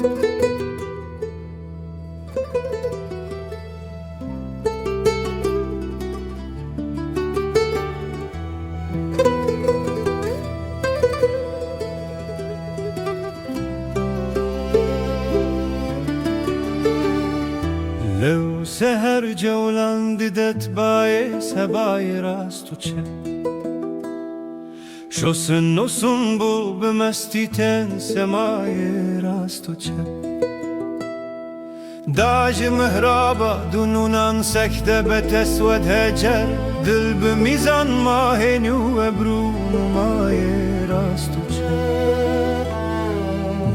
لو سهر جولان ددت باي سباي راستو çep شوسن نوسن بو بمستيتن سماي راستو çep داج مهرابا دونونان سكتة بتسود هجر دل بميزان ماهنو وبرون ماي راستو çep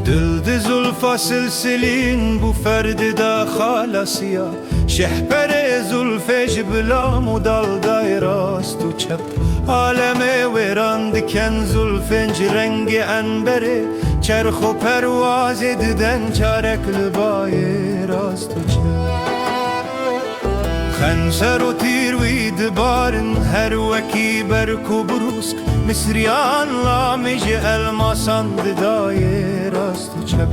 دل زلفا سلسلين بو فرد دا خالصيا شحبر زلف جبلا مدال داي راستو çep عالمه ويران دكن زلفنج رنگ انبره چرخ و پرواز ددن چارك لباي راستو çep خنسر و تیر وید بارن هر وکی برکو بروسک مصریان لامج الماسان ددای راستو çep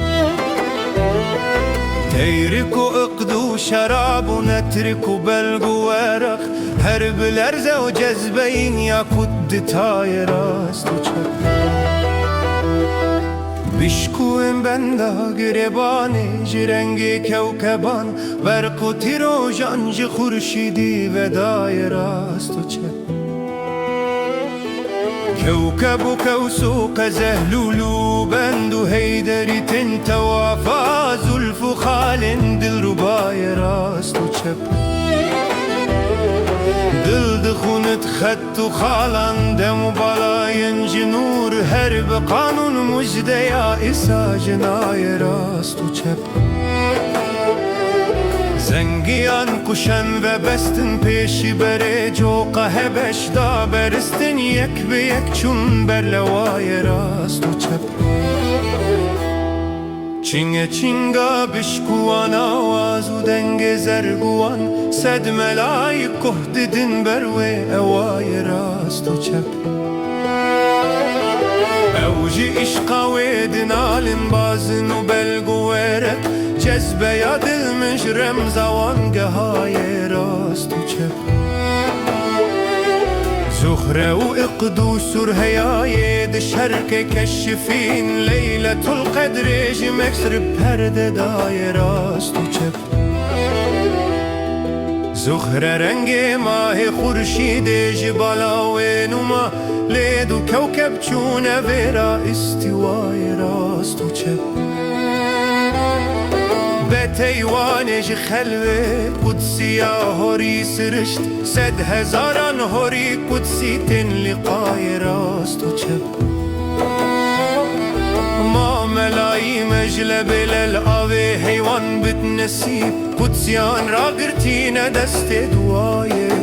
تيرك وعقد وشراب ونترك وبلق وورق هرب الأرزة وجذبين ياكد تاي راستو çep بشكوين بندا قرباني جرنجي كوكبان برق تيروجان جي خورشيدي وداي راستو çep كوكب وكوسوق زهلولو بندو هيدري تنتا وافا زلف خالن دل رباي راستو çep دل دخونت خط خالان دم بالاين جنور هرب قانون مجده يا إسا جناي راستو çep زنگیان کشن و بستن پیشی بره جوقه هبش دا برستن یک به یک چون برلوای راستو çep چینگه چینگا بشکوان آواز و دنگ زرگوان سد ملای که ددن بروی اوای راستو çep اوجی عشقا ویدن عالم بازن و بلگو ورق جذبه یا دل مجرم زوانگه های راستو çep زخره و اقد و سرهیای دشرک کشفین لیلة القدر جمکسر پرده دای راستو çep زخره رنگ ماه خورشید جبالا و نما لید و کوکب چونه ویرا استوای راستو çep بتيوانج خلوه قدسي هوري سرشت سد هزاران هوري قدسي تن لقاي راستو çep ما ملاي مجلب للآوي حيوان بتنسيب قدسيان راقرتين دست دواي